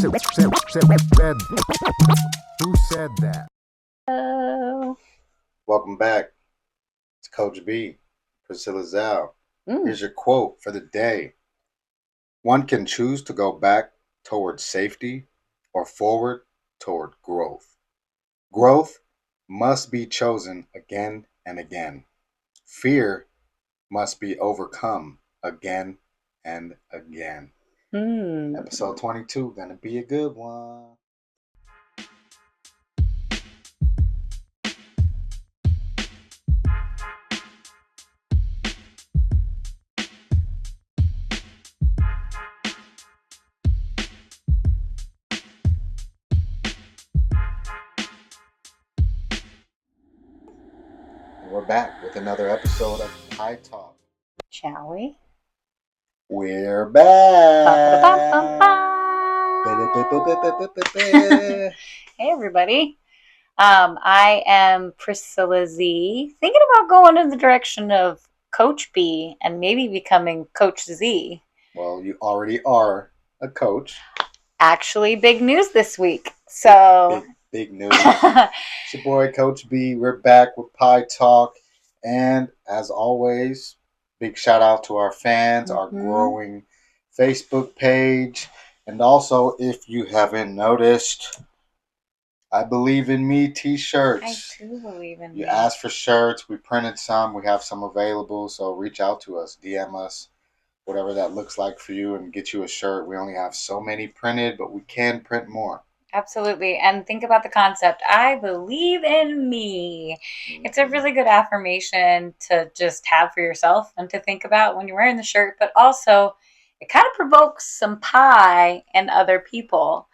Who said that? Welcome back. It's CoachB, Priscilla Zal. Here's your quote for the day. One can choose to go back toward safety or forward toward growth. Growth must be chosen again and again. Fear must be overcome again and again. Episode 22, gonna be a good one. We're back with another episode of High Talk. Shall we? We're back. Hey everybody. I am Priscilla Z, thinking about going in the direction of CoachB and maybe becoming Coach Z. Well, you already are a coach. Actually, big news this week. So big news. It's your boy Coach B. We're back with Pie Talk, and as always, big shout out to our fans, our growing Facebook page, and also if you haven't noticed, I Believe in Me t-shirts. I do believe in you me. asked for shirts. We printed some. We have some available. So reach out to us. DM us. Whatever that looks like for you and get you a shirt. We only have so many printed, but we can print more. Absolutely. And think about the concept. I believe in me. It's a really good affirmation to just have for yourself and to think about when you're wearing the shirt, but also it kind of provokes some pie in other people.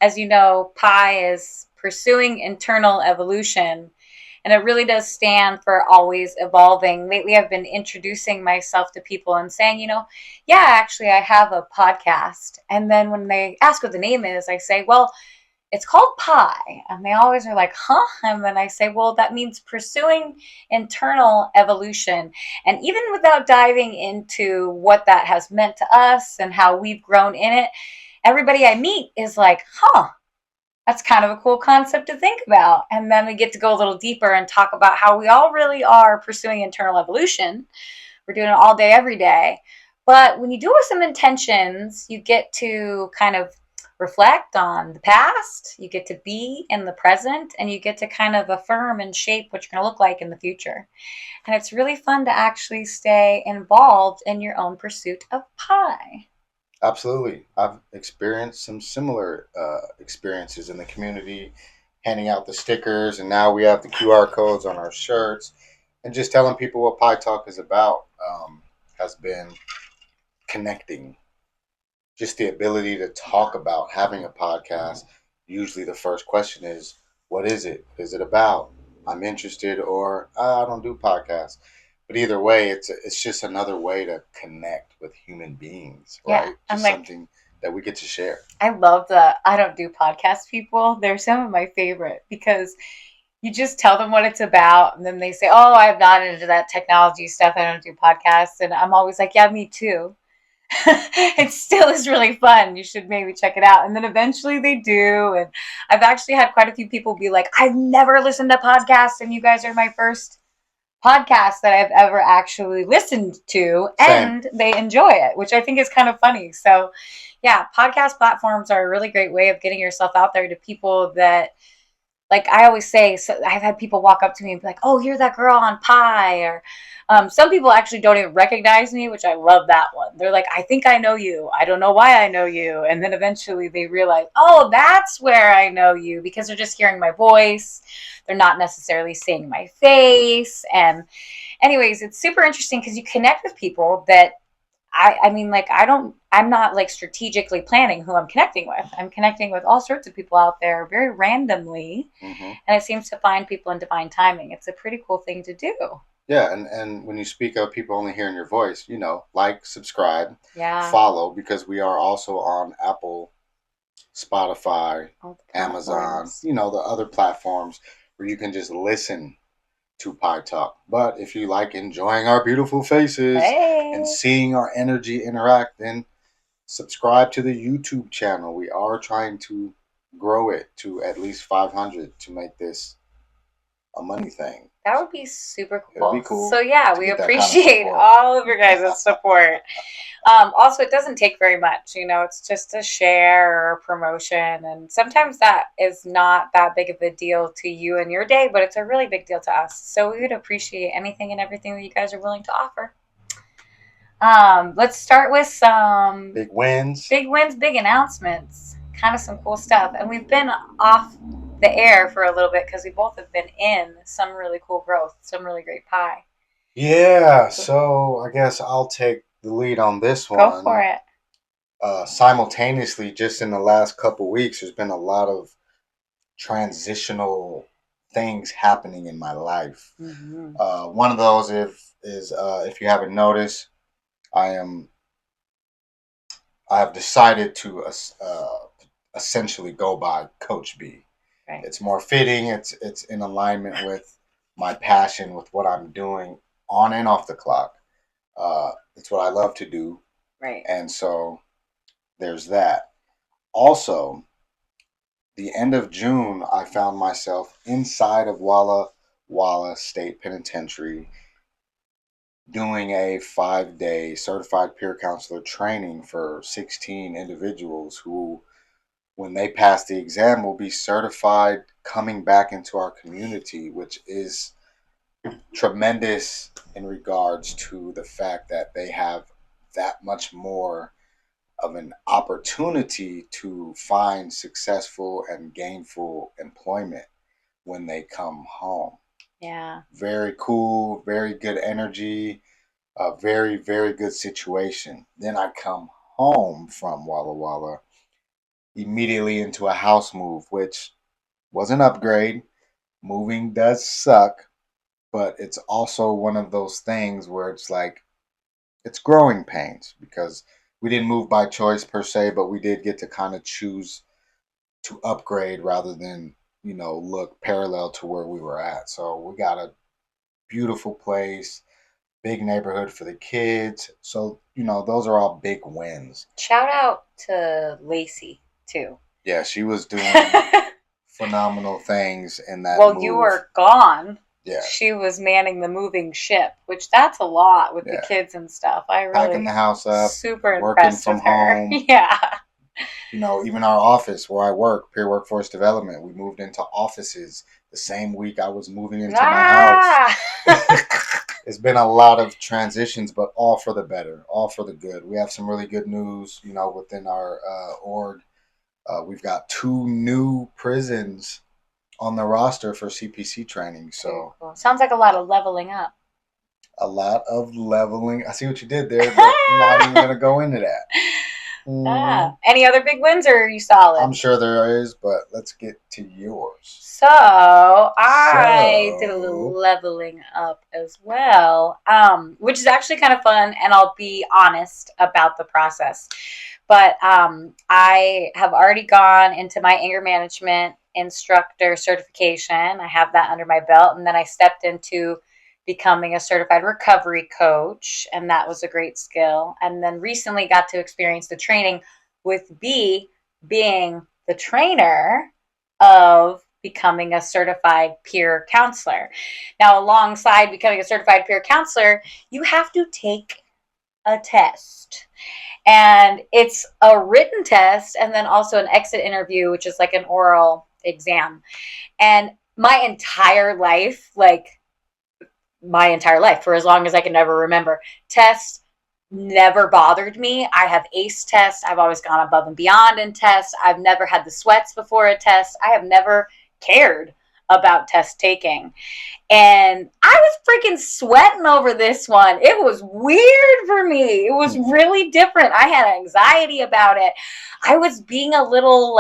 As you know, pie is pursuing internal evolution. And it really does stand for always evolving. Lately, I've been introducing myself to people and saying, yeah, actually, I have a podcast. And then when they ask what the name is, I say, well, it's called Pie. And they always are like, huh? And then I say, well, that means pursuing internal evolution. And even without diving into what that has meant to us and how we've grown in it, everybody I meet is like, huh? That's kind of a cool concept to think about. And then we get to go a little deeper and talk about how we all really are pursuing internal evolution. We're doing it all day, every day. But when you do it with some intentions, you get to kind of reflect on the past, you get to be in the present, and you get to kind of affirm and shape what you're going to look like in the future. And it's really fun to actually stay involved in your own pursuit of pie. Absolutely. I've experienced some similar experiences in the community, handing out the stickers, and now we have the QR codes on our shirts. And just telling people what Pie Talk is about has been connecting. Just the ability to talk about having a podcast. Usually the first question is, what is it? What is it about? I'm interested, or I don't do podcasts. But either way, it's just another way to connect with human beings, right? Yeah, just something that we get to share. I love the I don't do podcast people. They're some of my favorite because you just tell them what it's about, and then they say, "Oh, I'm not into that technology stuff. I don't do podcasts." And I'm always like, "Yeah, me too." It still is really fun. You should maybe check it out. And then eventually they do. And I've actually had quite a few people be like, "I've never listened to podcasts, and you guys are my first podcast that I've ever actually listened to," and they enjoy it, which I think is kind of funny. So yeah, podcast platforms are a really great way of getting yourself out there to people that, like I always say, so I've had people walk up to me and be like, "Oh, you're that girl on Pie," or some people actually don't even recognize me, which I love that one. They're like, "I think I know you. I don't know why I know you." And then eventually they realize, "Oh, that's where I know you," because they're just hearing my voice. They're not necessarily seeing my face. And anyways, it's super interesting because you connect with people that I'm not like strategically planning who I'm connecting with. I'm connecting with all sorts of people out there very randomly. And it seems to find people in divine timing. It's a pretty cool thing to do. Yeah, and when you speak of people only hearing your voice, like, subscribe, Yeah. follow, because we are also on Apple, Spotify, Amazon, the other platforms where you can just listen to Pie Talk. But if you like enjoying our beautiful faces and seeing our energy interact, then Subscribe to the YouTube channel. We are trying to grow it to at least 500 to make this a money thing. That would be super It would be cool. cool So yeah, to we get that kind of appreciate support. all of your guys' support. Also, it doesn't take very much. It's just a share or a promotion. And sometimes that is not that big of a deal to you and your day, but it's a really big deal to us. So we would appreciate anything and everything that you guys are willing to offer. Let's start with some Big wins. big wins, big announcements, kind of some cool stuff. And we've been off the air for a little bit because we both have been in some really cool growth, some really great pie. Yeah, so I guess I'll take the lead on this Go for one. it. Simultaneously, just in the last couple weeks, there's been a lot of transitional things happening in my life. Mm-hmm. One of those is if you haven't noticed, I am I have decided to essentially go by CoachB. Right. It's more fitting. It's in alignment with my passion, with what I'm doing on and off the clock. It's what I love to do, Right. and so there's that. Also, the end of June, I found myself inside of Walla Walla State Penitentiary doing a 5-day certified peer counselor training for 16 individuals who, when they pass the exam, will be certified coming back into our community, which is tremendous in regards to the fact that they have that much more of an opportunity to find successful and gainful employment when they come home. Yeah. Very cool, very good energy, a very, very good situation. Then I come home from Walla Walla immediately into a house move, which was an upgrade. Moving does suck, but it's also one of those things where it's like, it's growing pains because we didn't move by choice per se, but we did get to kind of choose to upgrade rather than, look parallel to where we were at. So we got a beautiful place, big neighborhood for the kids. So, those are all big wins. Shout out to Lacey too. Yeah, she was doing phenomenal things in that Well, move. you were gone. Yeah. She was manning the moving ship, which that's a lot with the kids and stuff. I really packing the house up, super working impressed from with her. home. Yeah. Even our office where I work, Peer Workforce Development, we moved into offices the same week I was moving into my house. It's been a lot of transitions, but all for the better, all for the good. We have some really good news, within our org. We've got 2 new prisons on the roster for CPC training. So cool. Sounds like a lot of leveling up. A lot of leveling. I see what you did there, but I'm not even going to go into that. Any other big wins, or are you solid? I'm sure there is, but let's get to yours. So I did a little leveling up as well, which is actually kind of fun, and I'll be honest about the process. But I have already gone into my anger management instructor certification. I have that under my belt, and then I stepped into becoming a certified recovery coach, and that was a great skill. And then recently got to experience the training with B being the trainer of becoming a certified peer counselor. Now, alongside becoming a certified peer counselor, you have to take a test. And it's a written test and then also an exit interview, which is like an oral exam. And my entire life, for as long as I can ever remember, tests never bothered me. I have ace tests. I've always gone above and beyond in tests. I've never had the sweats before a test. I have never cared about test taking. And I was freaking sweating over this one. It was weird for me. It was really different. I had anxiety about it. I was being a little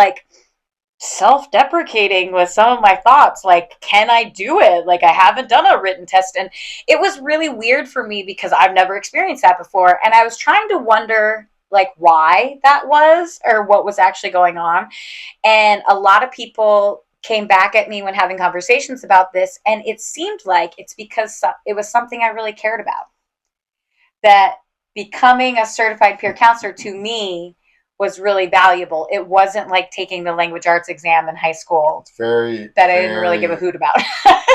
self-deprecating with some of my thoughts, can I do it? I haven't done a written test. And it was really weird for me because I've never experienced that before. And I was trying to wonder why that was or what was actually going on. And a lot of people came back at me when having conversations about this, and it seemed like it's because it was something I really cared about. That becoming a certified peer counselor to me was really valuable. It wasn't like taking the language arts exam in high school It's very, that I didn't really give a very, hoot about.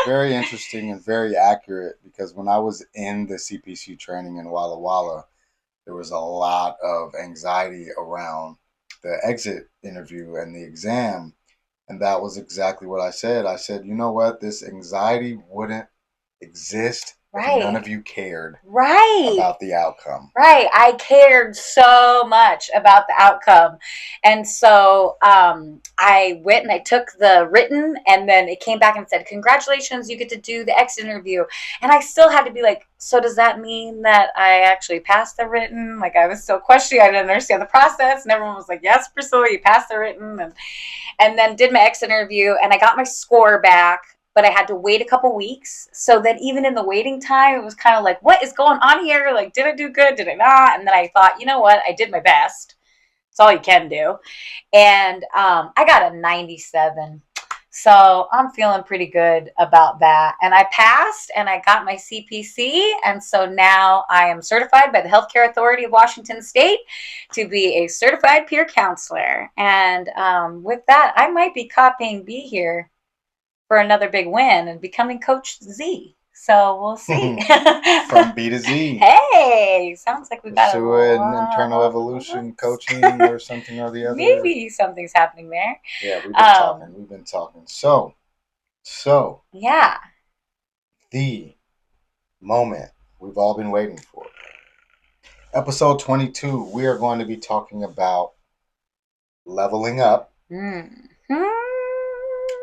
very interesting and very accurate, because when I was in the CPC training in Walla Walla, there was a lot of anxiety around the exit interview and the exam. And that was exactly what I said. I said, you know what? This anxiety wouldn't exist if none Right. of you cared Right. about the outcome. Right. I cared so much about the outcome. And so I went and I took the written, and then it came back and said, congratulations, you get to do the exit interview. And I still had to be like, so does that mean that I actually passed the written? Like, I was still questioning. I didn't understand the process. And everyone was like, yes, Priscilla, you passed the written. And then did my exit interview, and I got my score back, but I had to wait a couple weeks. So that even in the waiting time, it was kind of like, what is going on here? Like, did I do good? Did I not? And then I thought, you know what? I did my best. It's all you can do. And I got a 97. So I'm feeling pretty good about that. And I passed and I got my CPC. And so now I am certified by the Healthcare Authority of Washington State to be a certified peer counselor. And with that, I might be copying B here for another big win and becoming Coach Z. So we'll see. From B to Z. Hey, sounds like we've got a Pursue an lot internal of evolution coaching or something or the other. maybe something's happening there. Yeah, we've been talking. We've been talking. So Yeah. the moment we've all been waiting for. Episode 22, we are going to be talking about leveling up,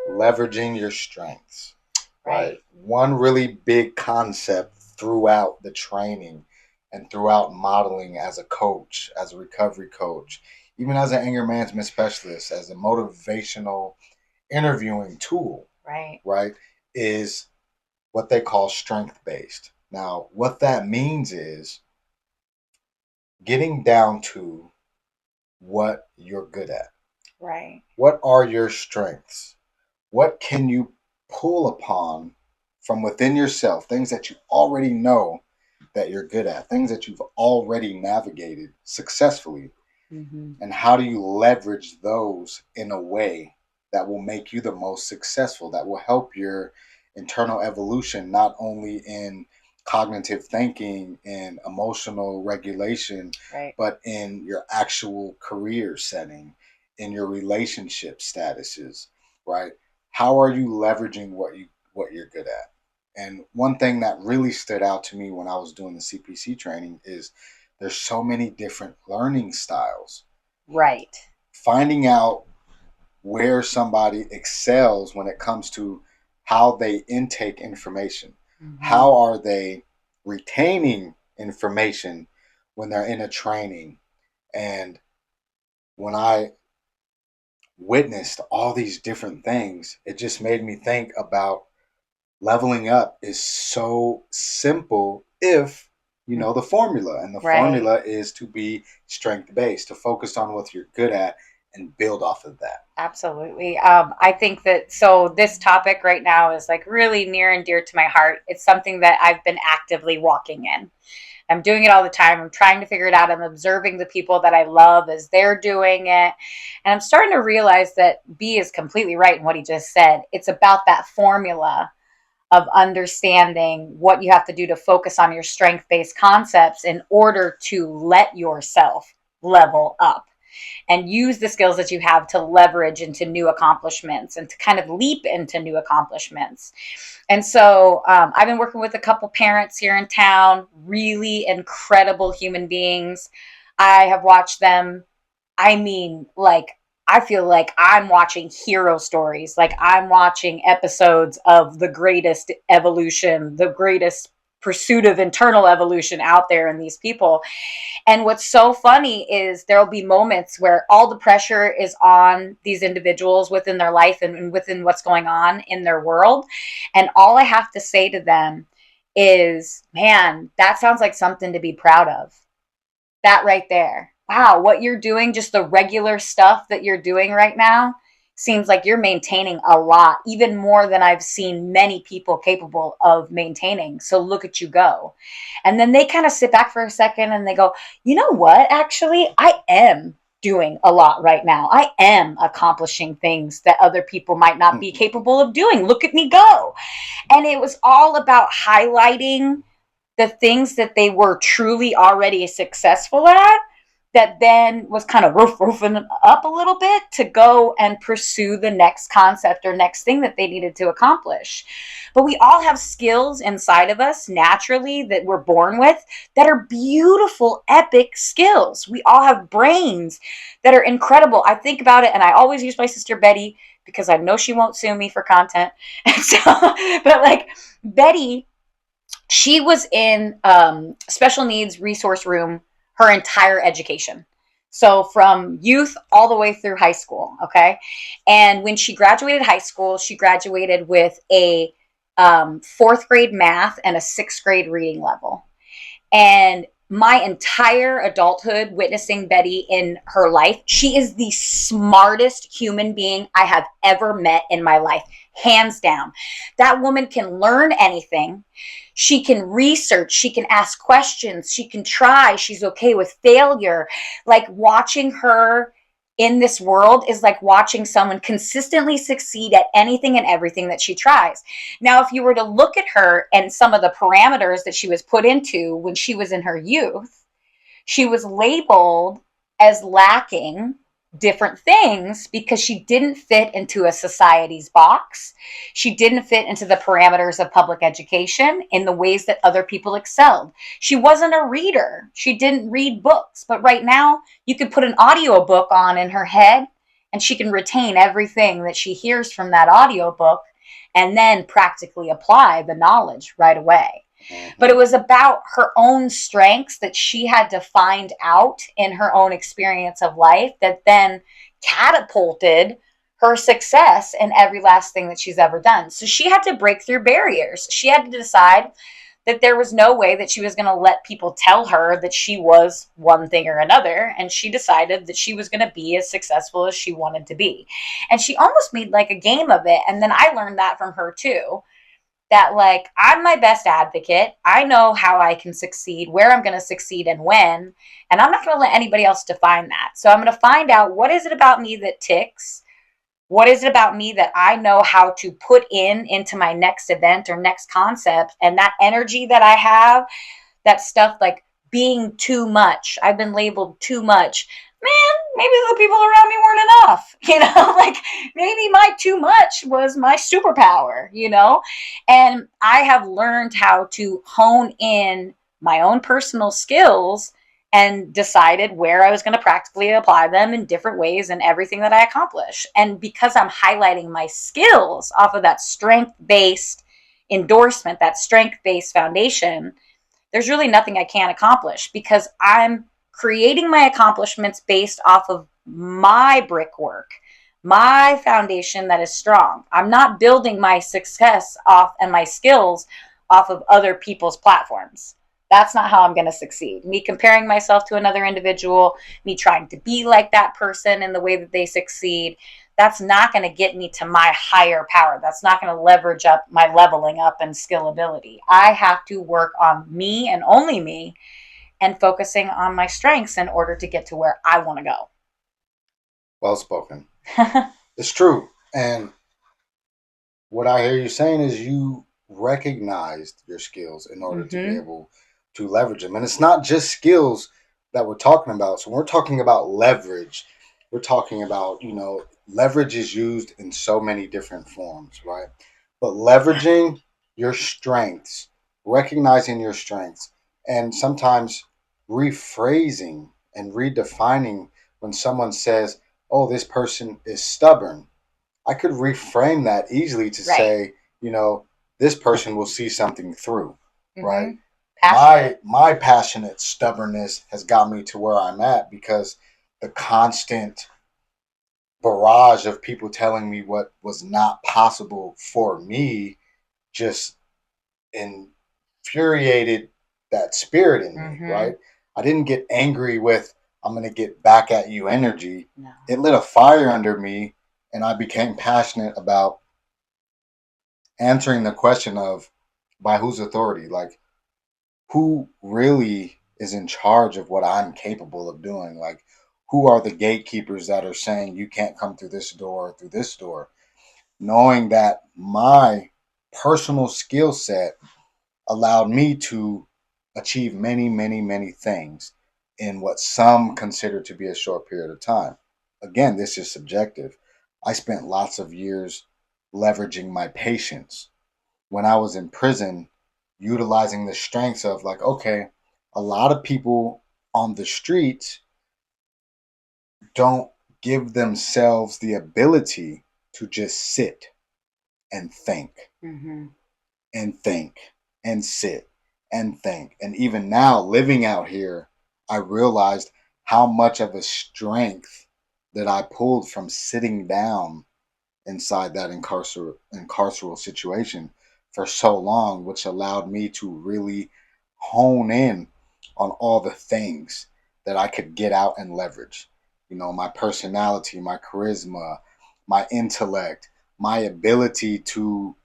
leveraging your strengths. Right. One really big concept throughout the training and throughout modeling as a coach, as a recovery coach, even as an anger management specialist, as a motivational interviewing tool, right, is what they call strength based. Now, what that means is getting down to what you're good at. Right. What are your strengths? What can you pull upon from within yourself? Things that you already know that you're good at, things that you've already navigated successfully. Mm-hmm. And how do you leverage those in a way that will make you the most successful, that will help your internal evolution, not only in cognitive thinking and emotional regulation, but in your actual career setting, in your relationship statuses, right? How are you leveraging what you're good at? And one thing that really stood out to me when I was doing the CPC training is there's so many different learning styles. Right. Finding out where somebody excels when it comes to how they intake information. Mm-hmm. How are they retaining information when they're in a training? And when I witnessed all these different things, it just made me think about leveling up is so simple if you know the formula. And the formula is to be strength based, to focus on what you're good at and build off of that. Absolutely. I think that so this topic right now is like really near and dear to my heart. It's something that I've been actively walking in. I'm doing it all the time. I'm trying to figure it out. I'm observing the people that I love as they're doing it. And I'm starting to realize that B is completely right in what he just said. It's about that formula of understanding what you have to do to focus on your strength-based concepts in order to let yourself level up and use the skills that you have to leverage into new accomplishments and to kind of leap into new accomplishments. And so I've been working with a couple parents here in town, really incredible human beings. I have watched them. I mean, like, I feel like I'm watching hero stories. Like I'm watching episodes of the greatest evolution, the greatest pursuit of internal evolution out there in these people. And what's so funny is there'll be moments where all the pressure is on these individuals within their life and within what's going on in their world. And all I have to say to them is, man, that sounds like something to be proud of. That right there. Wow, what you're doing, just the regular stuff that you're doing right now, seems like you're maintaining a lot, even more than I've seen many people capable of maintaining. So look at you go. And then they kind of sit back for a second and they go, you know what? Actually, I am doing a lot right now. I am accomplishing things that other people might not be capable of doing. Look at me go. And it was all about highlighting the things that they were truly already successful at, that then was kind of roofing up a little bit to go and pursue the next concept or next thing that they needed to accomplish. But we all have skills inside of us naturally that we're born with that are beautiful, epic skills. We all have brains that are incredible. I think about it, and I always use my sister Betty because I know she won't sue me for content. And so, but like Betty, she was in special needs resource room her entire education. So from youth all the way through high school. Okay. And when she graduated high school, she graduated with a fourth grade math and a sixth grade reading level. And my entire adulthood witnessing Betty in her life, she is the smartest human being I have ever met in my life, hands down. That woman can learn anything. She can research, she can ask questions, she can try, she's okay with failure. Like watching her in this world is like watching someone consistently succeed at anything and everything that she tries. Now, if you were to look at her and some of the parameters that she was put into when she was in her youth, she was labeled as lacking different things because she didn't fit into a society's box. She didn't fit into the parameters of public education in the ways that other people excelled. She wasn't a reader. She didn't read books. But right now, you could put an audio book on in her head and she can retain everything that she hears from that audio book and then practically apply the knowledge right away. But it was about her own strengths that she had to find out in her own experience of life that then catapulted her success in every last thing that she's ever done. So she had to break through barriers. She had to decide that there was no way that she was going to let people tell her that she was one thing or another. And she decided that she was going to be as successful as she wanted to be. And she almost made like a game of it. And then I learned that from her too, that like I'm my best advocate. I know how I can succeed, where I'm going to succeed and when, and I'm not going to let anybody else define that. So I'm going to find out what is it about me that ticks? What is it about me that I know how to put into my next event or next concept, and that energy that I have, that stuff like being too much. I've been labeled too much. Man, maybe the people around me weren't enough, like maybe my too much was my superpower. And I have learned how to hone in my own personal skills and decided where I was going to practically apply them in different ways in everything that I accomplish. And because I'm highlighting my skills off of that strength-based endorsement, that strength-based foundation, there's really nothing I can't accomplish because I'm creating my accomplishments based off of my brickwork, my foundation that is strong. I'm not building my success off and my skills off of other people's platforms. That's not how I'm going to succeed. Me comparing myself to another individual, me trying to be like that person in the way that they succeed, that's not going to get me to my higher power. That's not going to leverage up my leveling up and skill ability. I have to work on me and only me and focusing on my strengths in order to get to where I want to go. Well spoken. It's true. And what I hear you saying is you recognized your skills in order to be able to leverage them. And it's not just skills that we're talking about. So when we're talking about leverage, we're talking about, leverage is used in so many different forms, right? But leveraging your strengths, recognizing your strengths, and sometimes rephrasing and redefining when someone says, oh, this person is stubborn. I could reframe that easily to say, this person will see something through, right? My passionate stubbornness has got me to where I'm at because the constant barrage of people telling me what was not possible for me just infuriated that spirit in me, right? I didn't get angry with, I'm going to get back at you energy. No. It lit a fire under me, and I became passionate about answering the question of by whose authority? Like, who really is in charge of what I'm capable of doing? Like, Who are the gatekeepers that are saying you can't come through this door or through this door? Knowing that my personal skill set allowed me to achieve many, many, many things in what some consider to be a short period of time. Again, this is subjective. I spent lots of years leveraging my patience when I was in prison, utilizing the strengths of, like, okay, a lot of people on the streets don't give themselves the ability to just sit and think Mm-hmm. and think and sit and think. And even now, living out here, I realized how much of a strength that I pulled from sitting down inside that carceral situation for so long, which allowed me to really hone in on all the things that I could get out and leverage. You know, my personality, my charisma, my intellect, my ability to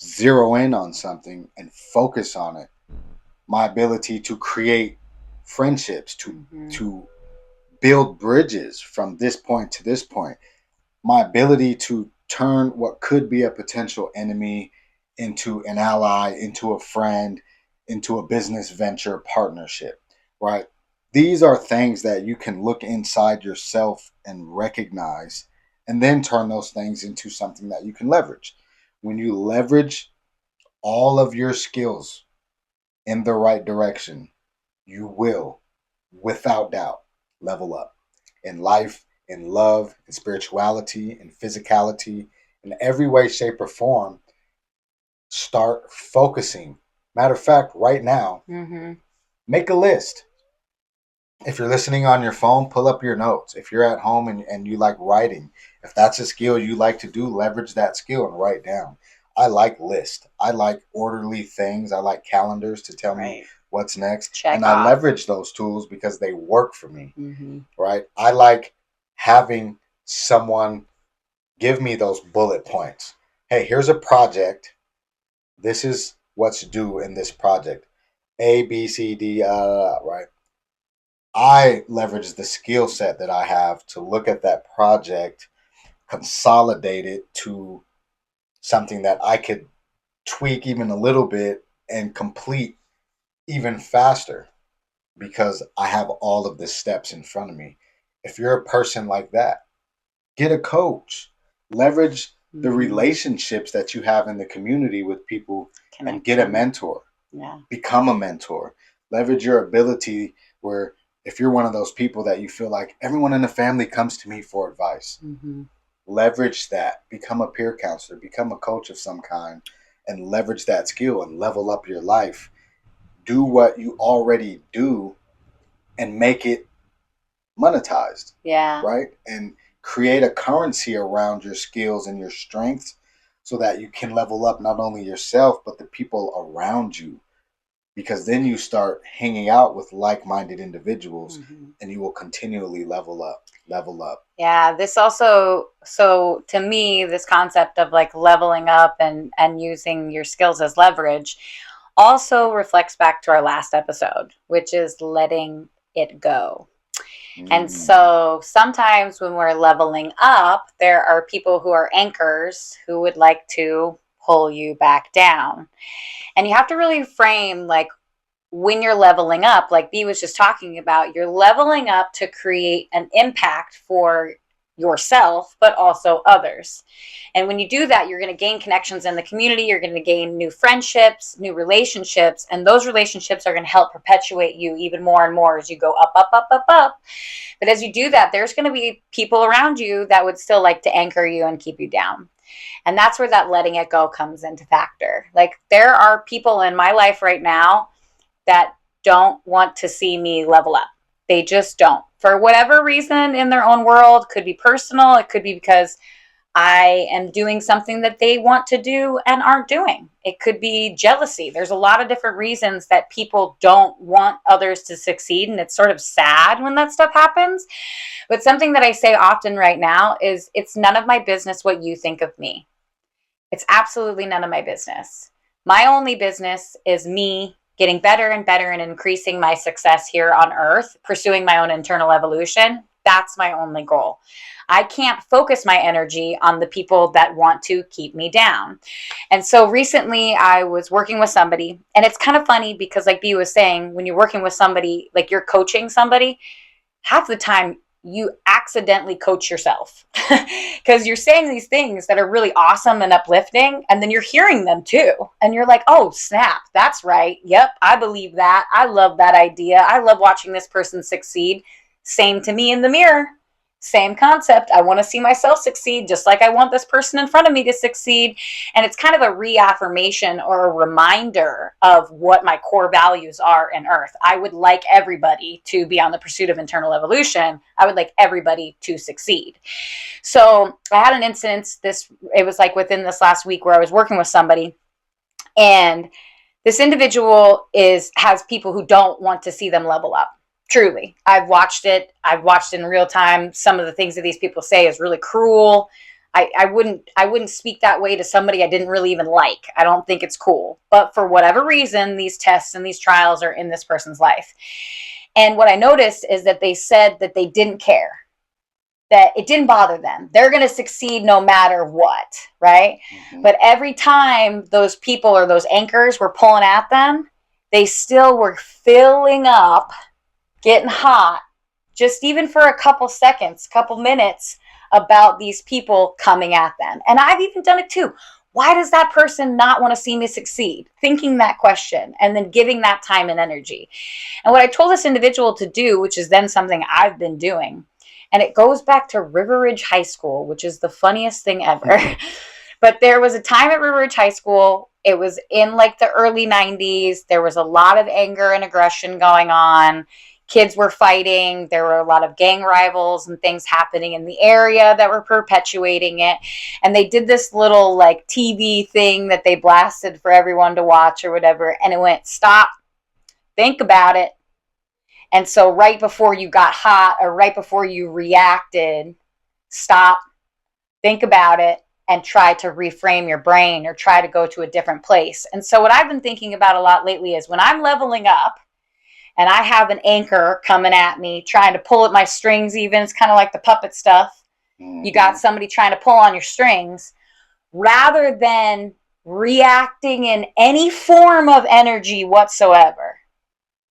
zero in on something and focus on it, my ability to create friendships, Mm-hmm. to build bridges from this point to this point, my ability to turn what could be a potential enemy into an ally, into a friend, into a business venture partnership, right? These are things that you can look inside yourself and recognize, and then turn those things into something that you can leverage. When you leverage all of your skills in the right direction, you will, without doubt, level up in life, in love, in spirituality, in physicality, in every way, shape, or form. Start focusing. Matter of fact, right now, Mm-hmm. make a list. If you're listening on your phone, pull up your notes. If you're at home and you like writing, if that's a skill you like to do, leverage that skill and write down. I like lists. I like orderly things. I like calendars to tell me Right. what's next. Check And I off. leverage those tools because they work for me, Mm-hmm. right? I like having someone give me those bullet points. Hey, here's a project. This is what's due in this project. A, B, C, D, right? I leverage the skill set that I have to look at that project, consolidate it to something that I could tweak even a little bit and complete even faster because I have all of the steps in front of me. If you're a person like that, get a coach, leverage the Mm-hmm. relationships that you have in the community with people and get a Connection. mentor, Yeah. become a mentor, leverage your ability where if you're one of those people that you feel like everyone in the family comes to me for advice, Mm-hmm. leverage that, become a peer counselor, become a coach of some kind, and leverage that skill and level up your life. Do what you already do and make it monetized, Yeah. right? And create a currency around your skills and your strengths so that you can level up not only yourself, but the people around you. Because then you start hanging out with like minded individuals Mm-hmm. and you will continually level up, level up. Yeah, this also, so to me, this concept of like leveling up and using your skills as leverage also reflects back to our last episode, which is letting it go. And Mm. so sometimes when we're leveling up, there are people who are anchors who would like to pull you back down. And you have to really frame like when you're leveling up, like B was just talking about, you're leveling up to create an impact for yourself, but also others. And when you do that, you're going to gain connections in the community. You're going to gain new friendships, new relationships, and those relationships are going to help perpetuate you even more and more as you go up, up, up, up, up. But as you do that, there's going to be people around you that would still like to anchor you and keep you down. And that's where that letting it go comes into factor. Like there are people in my life right now that don't want to see me level up. They just don't. For whatever reason in their own world, could be personal, it could be because I am doing something that they want to do and aren't doing. It could be jealousy. There's a lot of different reasons that people don't want others to succeed. And it's sort of sad when that stuff happens. But something that I say often right now is it's none of my business what you think of me. It's absolutely none of my business. My only business is me getting better and better and increasing my success here on earth, pursuing my own internal evolution, that's my only goal. I can't focus my energy on the people that want to keep me down. And so recently I was working with somebody, and it's kind of funny because, like B was saying, when you're working with somebody, like you're coaching somebody, half the time you accidentally coach yourself because you're saying these things that are really awesome and uplifting, and then you're hearing them too, and you're like, oh snap, that's right, yep, I believe that, I love that idea, I love watching this person succeed. Same to me in the mirror, same concept. I want to see myself succeed just like I want this person in front of me to succeed. And it's kind of a reaffirmation or a reminder of what my core values are in earth. I would like everybody to be on the pursuit of internal evolution. I would like everybody to succeed. So I had an instance, it was like within this last week, where I was working with somebody, and this individual has people who don't want to see them level up. Truly, I've watched it in real time. Some of the things that these people say is really cruel. I wouldn't speak that way to somebody I didn't really even like. I don't think it's cool. But for whatever reason, these tests and these trials are in this person's life. And what I noticed is that they said that they didn't care, that it didn't bother them. They're going to succeed no matter what, right? Mm-hmm. But every time those people or those anchors were pulling at them, they still were filling up, getting hot, just even for a couple seconds, couple minutes, about these people coming at them. And I've even done it too. Why does that person not want to see me succeed? Thinking that question and then giving that time and energy. And what I told this individual to do, which is then something I've been doing, and it goes back to River Ridge High School, which is the funniest thing ever. But there was a time at River Ridge High School, it was in like the early 90s. There was a lot of anger and aggression going on. Kids were fighting. There were a lot of gang rivals and things happening in the area that were perpetuating it. And they did this little like TV thing that they blasted for everyone to watch or whatever. And it went, stop, think about it. And so right before you got hot or right before you reacted, stop, think about it, and try to reframe your brain or try to go to a different place. And so what I've been thinking about a lot lately is when I'm leveling up and I have an anchor coming at me, trying to pull at my strings even, it's kind of like the puppet stuff. Mm-hmm. You got somebody trying to pull on your strings. Rather than reacting in any form of energy whatsoever,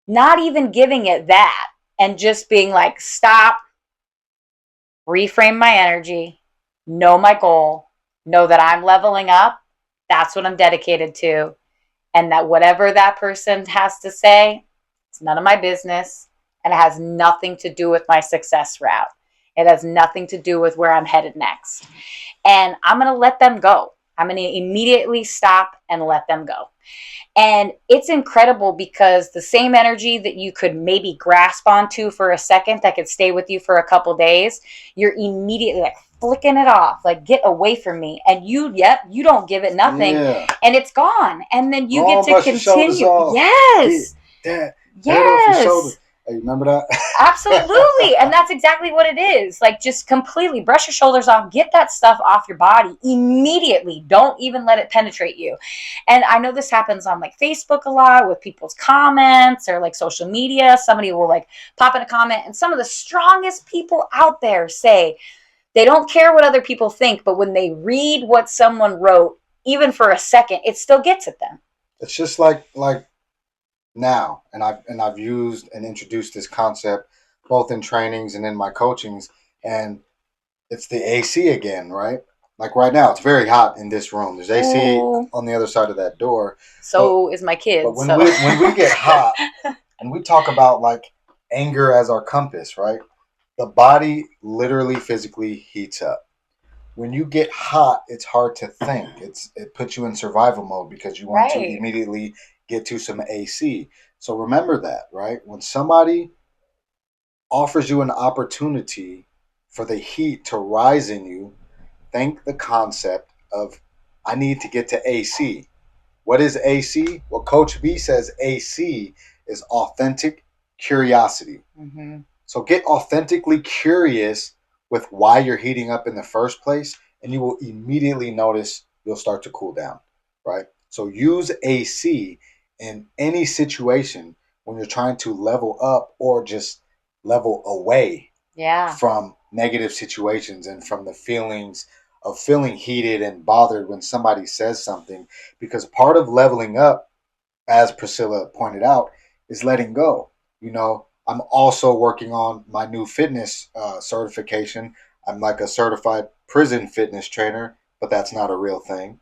not even giving it that, and just being like, stop, reframe my energy, know my goal, know that I'm leveling up, that's what I'm dedicated to, and that whatever that person has to say, it's none of my business, and it has nothing to do with my success route. It has nothing to do with where I'm headed next. And I'm going to let them go. I'm going to immediately stop and let them go. And it's incredible because the same energy that you could maybe grasp onto for a second that could stay with you for a couple days, you're immediately like flicking it off, like get away from me. And you don't give it nothing, and it's gone. And then you get to continue. Yes. Yes. Hey, remember that? Absolutely. And that's exactly what it is. Like, just completely brush your shoulders off, get that stuff off your body immediately. Don't even let it penetrate you. And I know this happens on like Facebook a lot with people's comments or like social media. Somebody will like pop in a comment, and some of the strongest people out there say they don't care what other people think, but when they read what someone wrote, even for a second, it still gets at them. It's just like now, and I've used and introduced this concept both in trainings and in my coachings, and it's the AC again, right? Like right now, it's very hot in this room. There's AC on the other side of that door. So is my kid. But when we get hot, and we talk about like anger as our compass, right? The body literally physically heats up. When you get hot, it's hard to think. It puts you in survival mode because you want to immediately get to some AC. So remember that, right? When somebody offers you an opportunity for the heat to rise in you, think the concept of, I need to get to AC. What is AC? Well, CoachB says AC is authentic curiosity. Mm-hmm. So get authentically curious with why you're heating up in the first place, and you will immediately notice you'll start to cool down, right? So use AC in any situation when you're trying to level up or just level away Yeah. from negative situations and from the feelings of feeling heated and bothered when somebody says something. Because part of leveling up, as Priscilla pointed out, is letting go. I'm also working on my new fitness certification. I'm like a certified prison fitness trainer, but that's not a real thing.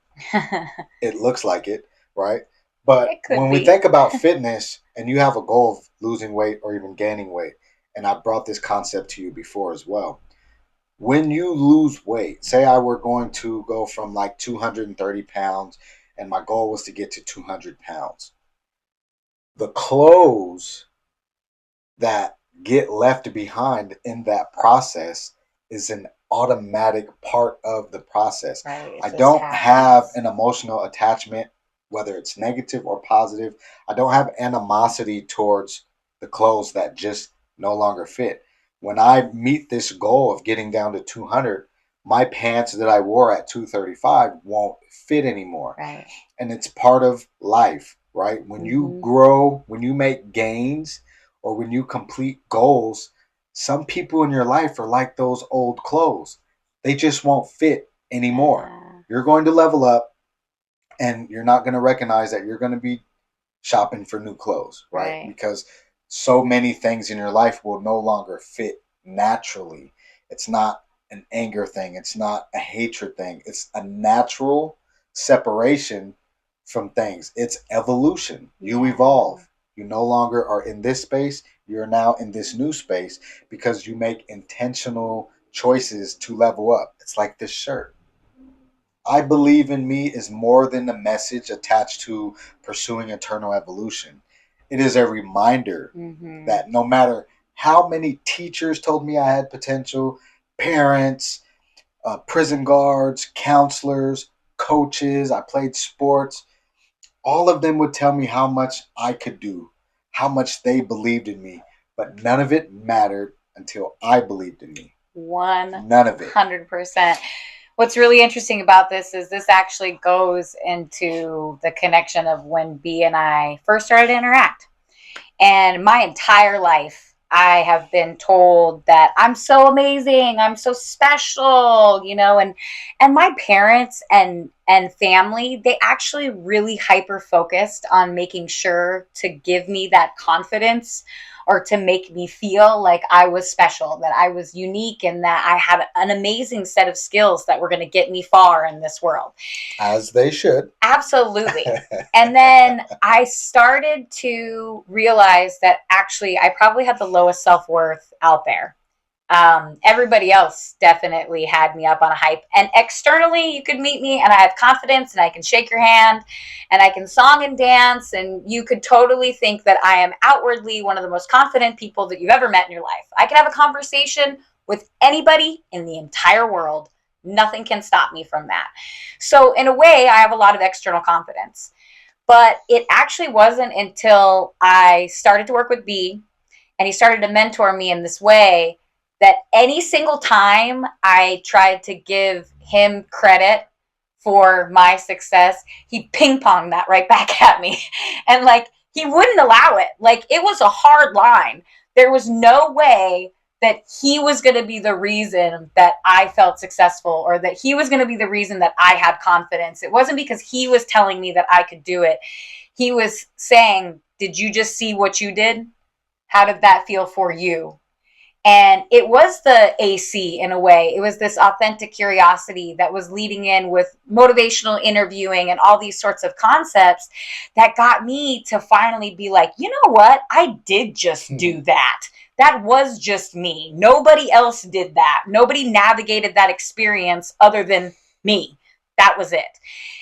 It looks like it, right? But It could when we be. think about fitness and you have a goal of losing weight or even gaining weight, and I brought this concept to you before as well. When you lose weight, say I were going to go from like 230 pounds and my goal was to get to 200 pounds, the clothes that get left behind in that process is an automatic part of the process. Right. It I just don't have happens. an emotional attachment, whether it's negative or positive. I don't have animosity towards the clothes that just no longer fit. When I meet this goal of getting down to 200, my pants that I wore at 235 won't fit anymore. Right. And it's part of life, right? When you Mm-hmm. grow, when you make gains, or when you complete goals, some people in your life are like those old clothes. They just won't fit anymore. Yeah. You're going to level up and you're not going to recognize that you're going to be shopping for new clothes, right? Right. Because so many things in your life will no longer fit naturally. It's not an anger thing, it's not a hatred thing, it's a natural separation from things. It's evolution. You Yeah. evolve. You no longer are in this space, you're now in this new space because you make intentional choices to level up. It's like this shirt. I believe in me is more than a message attached to pursuing eternal evolution. It is a reminder Mm-hmm. that no matter how many teachers told me I had potential, parents, prison guards, counselors, coaches, I played sports, all of them would tell me how much I could do, how much they believed in me, but none of it mattered until I believed in me. None of it. 100%. What's really interesting about this is this actually goes into the connection of when B and I first started to interact. And my entire life, I have been told that I'm so amazing, I'm so special, and my parents and family, they actually really hyper focused on making sure to give me that confidence or to make me feel like I was special, that I was unique, and that I had an amazing set of skills that were going to get me far in this world. As they should. Absolutely. And then I started to realize that actually I probably had the lowest self worth out there. Everybody else definitely had me up on a hype. And externally, you could meet me and I have confidence and I can shake your hand and I can song and dance. And you could totally think that I am outwardly one of the most confident people that you've ever met in your life. I can have a conversation with anybody in the entire world. Nothing can stop me from that. So, in a way, I have a lot of external confidence. But it actually wasn't until I started to work with B and he started to mentor me in this way that any single time I tried to give him credit for my success, he ping ponged that right back at me. And like, he wouldn't allow it. Like, it was a hard line. There was no way that he was going to be the reason that I felt successful or that he was going to be the reason that I had confidence. It wasn't because he was telling me that I could do it. He was saying, "Did you just see what you did? How did that feel for you?" And it was the AC in a way. It was this authentic curiosity that was leading in with motivational interviewing and all these sorts of concepts that got me to finally be like, you know what? I did just do that. That was just me. Nobody else did that. Nobody navigated that experience other than me. That was it.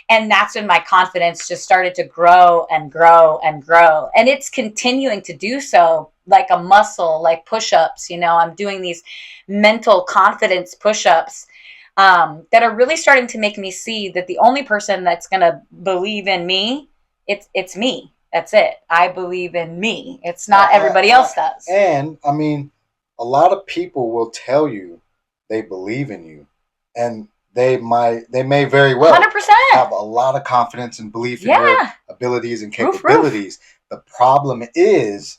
And that's when my confidence just started to grow and grow and grow. And it's continuing to do so like a muscle, like push ups. I'm doing these mental confidence push ups that are really starting to make me see that the only person that's going to believe in me, it's me. That's it. I believe in me. It's not everybody else does. And I mean, a lot of people will tell you they believe in you, and they may very well 100%. have a lot of confidence and belief in your Yeah. abilities and Roof, roof. capabilities. The problem is,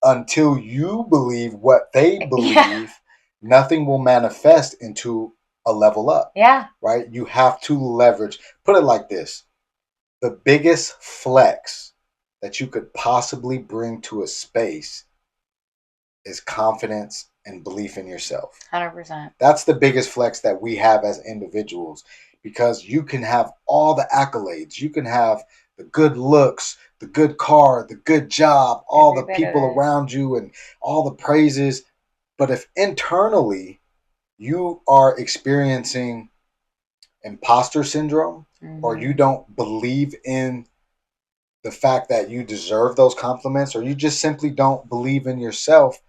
until you believe what they Yeah. believe, nothing will manifest into a level up, Yeah. right? You have to leverage. Put it like this: the biggest flex that you could possibly bring to a space is confidence and belief in yourself. 100%. That's the biggest flex that we have as individuals, because you can have all the accolades, you can have the good looks, the good car, the good job, all Every the bit of people it. around you, and all the praises. But if internally you are experiencing imposter syndrome, or Mm-hmm. you don't believe in the fact that you deserve those compliments, or you just simply don't believe in yourself,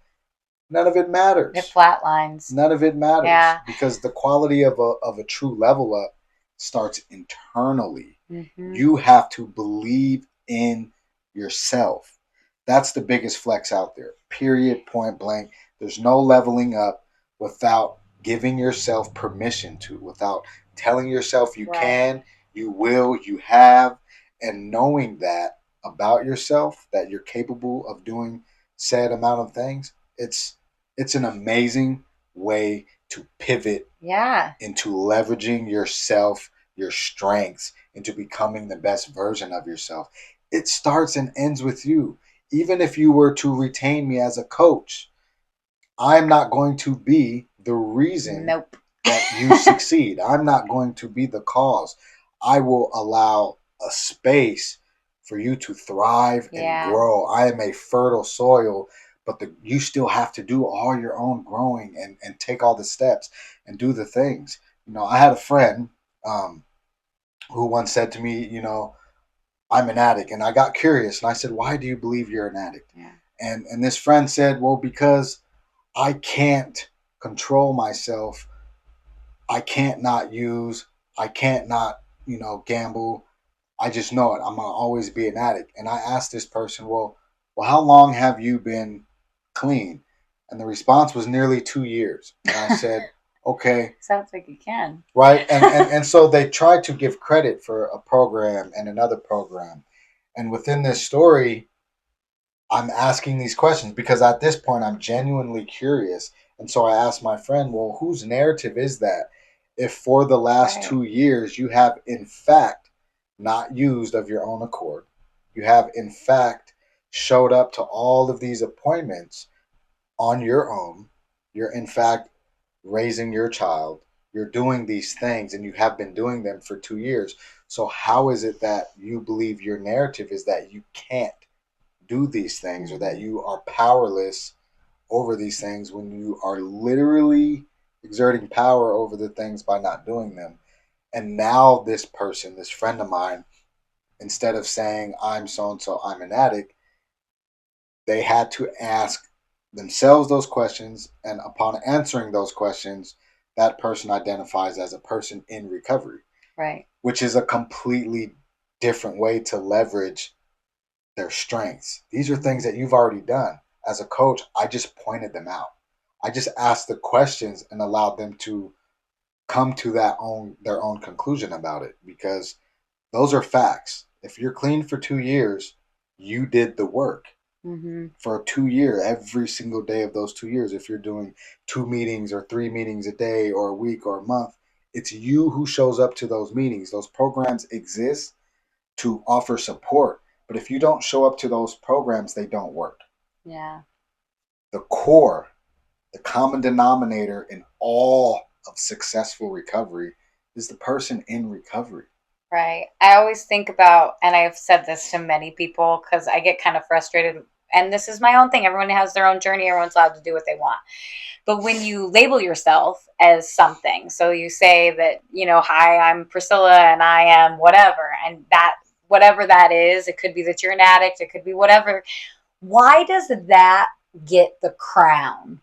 none of it It matters. flatlines. None of it matters, Yeah. because the quality of a true level up starts internally. Mm-hmm. You have to believe in yourself. That's the biggest flex out there. Period, point blank. There's no leveling up without giving yourself permission to, without telling yourself you Right. can, you will, you have, and knowing that about yourself, that you're capable of doing said amount of things. It's an amazing way to pivot Yeah. into leveraging yourself, your strengths, into becoming the best version of yourself. It starts and ends with you. Even if you were to retain me as a coach, I'm not going to be the reason Nope. that you succeed. I'm not going to be the cause. I will allow a space for you to thrive and Yeah. grow. I am a fertile soil, but you still have to do all your own growing, and take all the steps and do the things. I had a friend who once said to me, I'm an addict. And I got curious and I said, why do you believe you're an addict? Yeah. And this friend said, well, because I can't control myself. I can't not use. I can't not, gamble. I just know it. I'm gonna always be an addict. And I asked this person, well, how long have you been clean? And the response was nearly 2 years. And I said, okay, Sounds like you can. right. And so they tried to give credit for a program and another program. And within this story, I'm asking these questions because at this point I'm genuinely curious. And so I asked my friend, well, whose narrative is that? If for the last Right. 2 years you have, in fact, not used of your own accord, you have, in fact, showed up to all of these appointments on your own, you're, in fact, raising your child, you're doing these things, and you have been doing them for 2 years. So, how is it that you believe your narrative is that you can't do these things, or that Mm-hmm. you are powerless over these things, when you are literally exerting power over the things by not doing them? And now this person, this friend of mine, instead of saying I'm so and so, I'm an addict, they had to ask themselves those questions, and upon answering those questions, that person identifies as a person in recovery, Right. which is a completely different way to leverage their strengths. These are things Mm-hmm. that you've already done. As a coach, I just pointed them out. I just asked the questions and allowed them to come to their own conclusion about it, because those are facts. If you're clean for 2 years, you did the work Mm-hmm. for 2 years, every single day of those 2 years. If you're doing 2 meetings or 3 meetings a day or a week or a month, it's you who shows up to those meetings. Those programs exist to offer support. But if you don't show up to those programs, they don't work. Yeah. The core, the common denominator in all of successful recovery is the person in recovery. Right. I always think about, and I've said this to many people because I get kind of frustrated. And this is my own thing. Everyone has their own journey. Everyone's allowed to do what they want. But when you label yourself as something, so you say that, hi, I'm Priscilla and I am whatever, and that, whatever that is, it could be that you're an addict, it could be whatever. Why does that get the crown?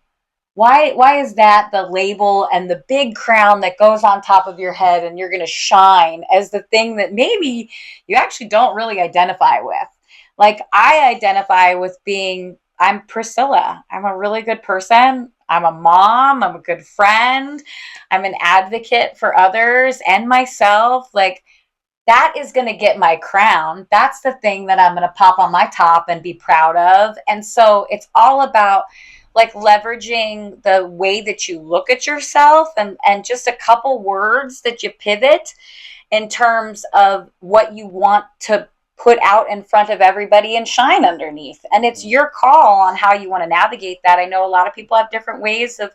Why is that the label and the big crown that goes on top of your head, and you're going to shine as the thing that maybe you actually don't really identify with? Like, I identify with being, I'm Priscilla. I'm a really good person. I'm a mom, I'm a good friend, I'm an advocate for others and myself. Like, that is going to get my crown. That's the thing that I'm going to pop on my top and be proud of. And so it's all about like leveraging the way that you look at yourself, and just a couple words that you pivot in terms of what you want to put out in front of everybody and shine underneath. And it's your call on how you want to navigate that. I know a lot of people have different ways of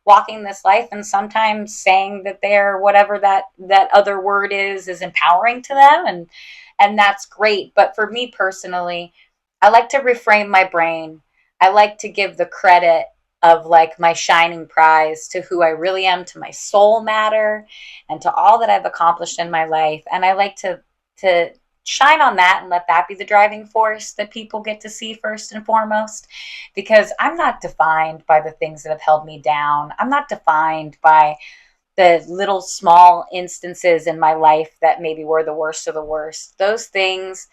walking this life, and sometimes saying that they're whatever that other word is empowering to them, and that's great. But for me personally, I like to reframe my brain. I like to give the credit of like my shining prize to who I really am, to my soul matter, and to all that I've accomplished in my life. And I like to shine on that and let that be the driving force that people get to see first and foremost, because I'm not defined by the things that have held me down. I'm not defined by the little small instances in my life that maybe were the worst of the worst. Those things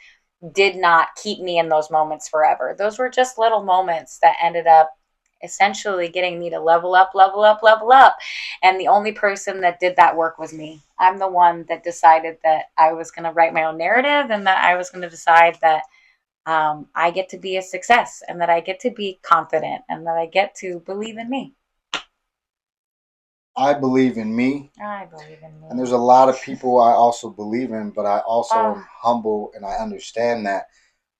did not keep me in those moments forever. Those were just little moments that ended up essentially getting me to level up, level up, level up. And the only person that did that work was me. I'm the one that decided that I was going to write my own narrative, and that I was going to decide that I get to be a success, and that I get to be confident, and that I get to believe in me. I believe in me, I believe in and me. there's a lot of people I also believe in, but I also am Oh, humble and I understand that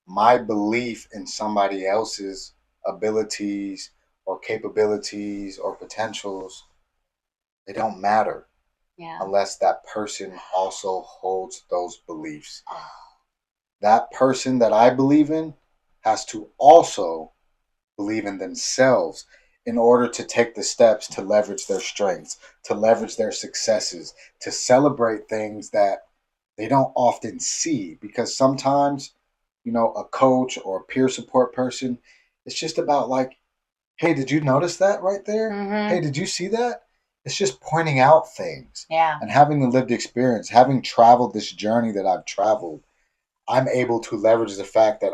my belief in somebody else's abilities or capabilities or potentials, they don't matter yeah. unless that person also holds those beliefs. Oh, That person that I believe in has to also believe in themselves in order to take the steps to leverage their strengths, to leverage their successes, to celebrate things that they don't often see. Because sometimes, a coach or a peer support person, it's just about like, hey, did you notice that right there? Hey, mm-hmm. did you see that? It's just pointing out things Yeah. and having the lived experience, having traveled this journey that I've traveled. I'm able to leverage the fact that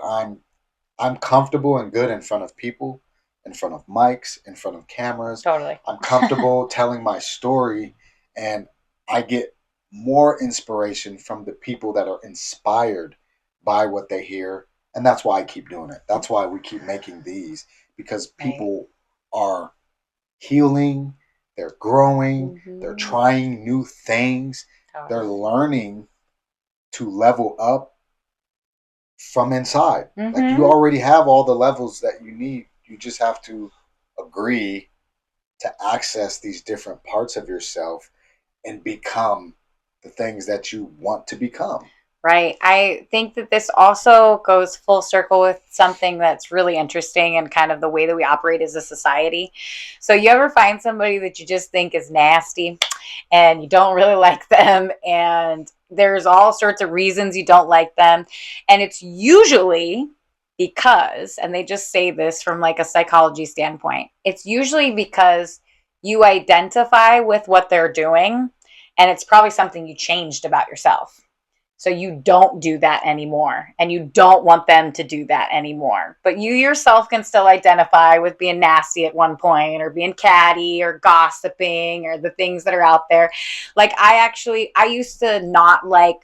I'm comfortable and good in front of people, in front of mics, in front of cameras. Totally. I'm comfortable telling my story, and I get more inspiration from the people that are inspired by what they hear. And that's why I keep doing it. That's why we keep making these, because Right. people are healing, they're growing, they're Mm-hmm. trying new things, they're Totally. learning to level up from inside. Like you Mm-hmm. already have all the levels that you need. You just have to agree to access these different parts of yourself and become the things that you want to become. Right. I think that this also goes full circle with something that's really interesting, and kind of the way that we operate as a society. So, you ever find somebody that you just think is nasty and you don't really like them, and there's all sorts of reasons you don't like them, and it's usually because, and they just say this from like a psychology standpoint, it's usually because you identify with what they're doing, and it's probably something you changed about yourself. So you don't do that anymore, and you don't want them to do that anymore. But you yourself can still identify with being nasty at one point, or being catty, or gossiping, or the things that are out there. Like, I used to not like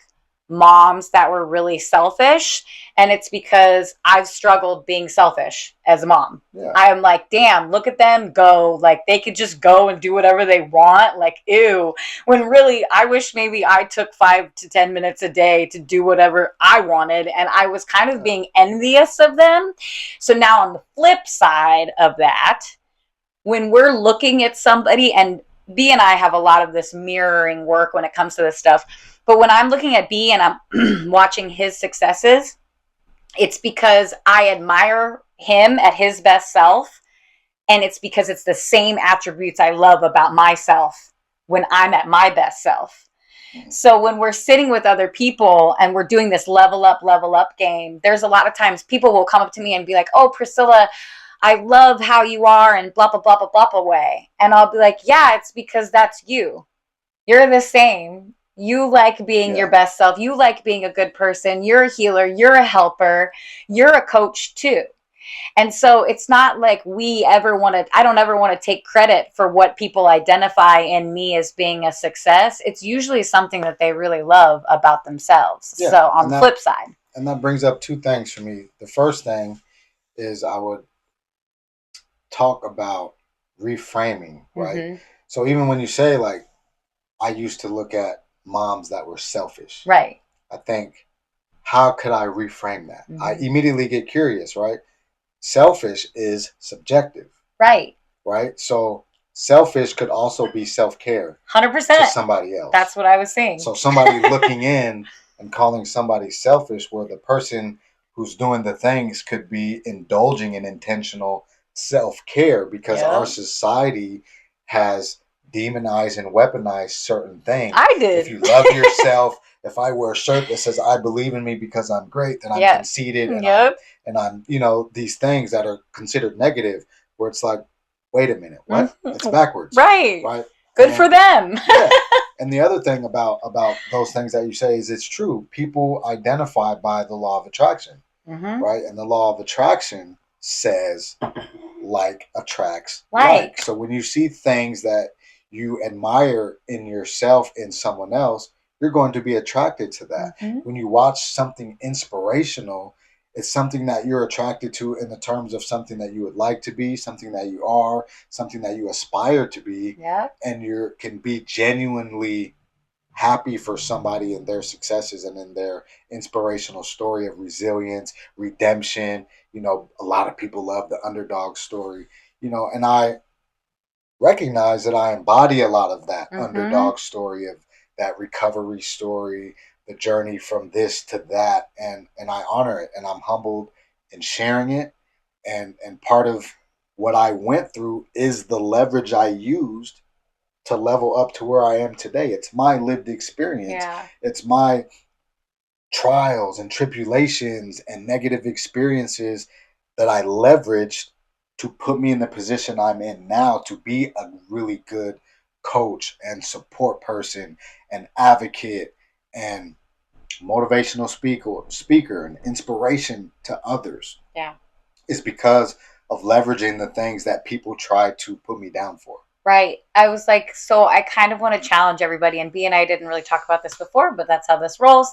moms that were really selfish, and it's because I've struggled being selfish as a mom. Yeah. I am like, damn, look at them go. Like, they could just go and do whatever they want. Like, ew. When really, I wish maybe I took 5 to 10 minutes a day to do whatever I wanted. And I was kind of being envious of them. So now, on the flip side of that, when we're looking at somebody, and B and I have a lot of this mirroring work when it comes to this stuff. But when I'm looking at B and I'm watching his successes, it's because I admire him at his best self. And it's because it's the same attributes I love about myself when I'm at my best self. So when we're sitting with other people and we're doing this level up game, there's a lot of times people will come up to me and be like, "Oh, Priscilla, I love how you are," and blah, blah, blah, blah, blah, blah way. And I'll be like, yeah, it's because that's you. You're the same. You like being your Yeah. best self. You like being a good person. You're a healer. You're a helper. You're a coach too. And so it's not like I don't ever want to take credit for what people identify in me as being a success. It's usually something that they really love about themselves. Yeah, So on the flip side, and that brings up two things for me. The first thing is I would talk about reframing, right? mm-hmm. So even when you say like I used to look at moms that were selfish, Right. I think how could I reframe that? I Mm-hmm. immediately get curious, right? Selfish is subjective, Right. right? So selfish could also be self care to 100%. somebody That's else. what I was saying. So somebody looking in and calling somebody selfish, where the person who's doing the things could be indulging in intentional self care because our Yeah. society has demonized and weaponized certain things. I If did. you love yourself, if I wear a shirt that says I believe in me because I'm great, then I'm Yeah. conceited Yep. and I'm these things that are considered negative where it's like, wait a minute, what? It's Mm-hmm. backwards, Right. right? Good for And them. yeah. And the other thing about those things that you say is it's true. People identify by the law of attraction, Mm-hmm. right? And the law of attraction says like attracts like. Like. So when you see things that you admire in yourself in someone else, you're going to be attracted to that. Mm-hmm. When you watch something inspirational, it's something that you're attracted to in the terms of something that you would like to be, something that you are, something that you aspire to be, Yep. and you can be genuinely happy for somebody and their successes and in their inspirational story of resilience, redemption. A lot of people love the underdog story, and I recognize that I embody a lot of that Mm-hmm. underdog story of that recovery story, the journey from this to that, and I honor it and I'm humbled in sharing it. And part of what I went through is the leverage I used to level up to where I am today. It's my lived experience. Yeah. It's my trials and tribulations and negative experiences that I leveraged to put me in the position I'm in now to be a really good coach and support person and advocate and motivational speaker and inspiration to others. Yeah. Is because of leveraging the things that people try to put me down for. Right. I was like, so I kind of want to challenge everybody. And B and I didn't really talk about this before, but that's how this rolls.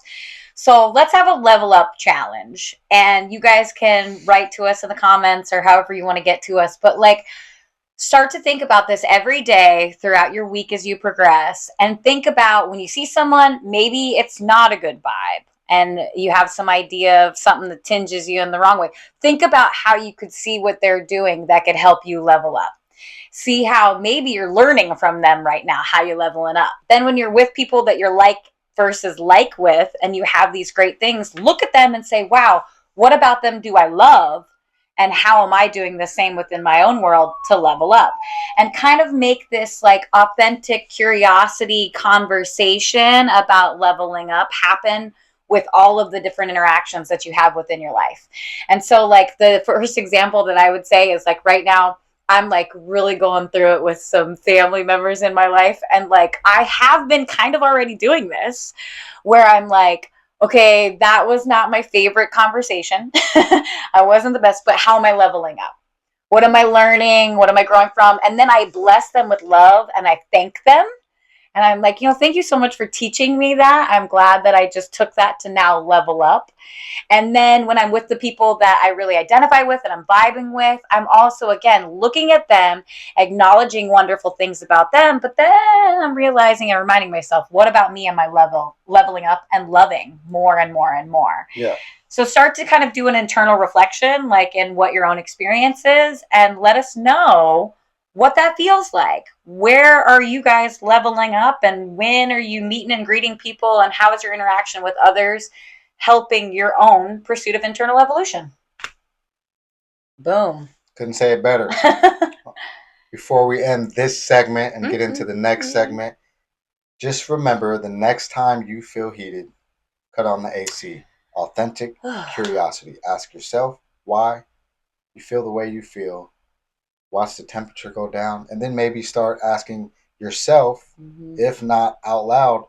So let's have a level up challenge. And you guys can write to us in the comments or however you want to get to us. But like, start to think about this every day throughout your week as you progress. And think about when you see someone, maybe it's not a good vibe. And you have some idea of something that tinges you in the wrong way. Think about how you could see what they're doing that could help you level up. See how maybe you're learning from them right now, how you're leveling up. Then when you're with people that you're like versus like with, and you have these great things, look at them and say, wow, what about them do I love? And how am I doing the same within my own world to level up? And kind of make this like authentic curiosity conversation about leveling up happen with all of the different interactions that you have within your life. And so, like, the first example that I would say is like right now, I'm like really going through it with some family members in my life. And like, I have been kind of already doing this where I'm like, okay, that was not my favorite conversation. I wasn't the best, but how am I leveling up? What am I learning? What am I growing from? And then I bless them with love and I thank them. And I'm like, thank you so much for teaching me that. I'm glad that I just took that to now level up. And then when I'm with the people that I really identify with and I'm vibing with, I'm also, again, looking at them, acknowledging wonderful things about them. But then I'm realizing and reminding myself, what about me and my leveling up and loving more and more and more? Yeah. So start to kind of do an internal reflection, like in what your own experience is, and let us know what that feels like. Where are you guys leveling up, and when are you meeting and greeting people, and how is your interaction with others helping your own pursuit of internal evolution? Boom. Couldn't say it better. Before we end this segment and get into the next segment, just remember the next time you feel heated, cut on the AC. Authentic curiosity. Ask yourself why you feel the way you feel. Watch the temperature go down, and then maybe start asking yourself, if not out loud,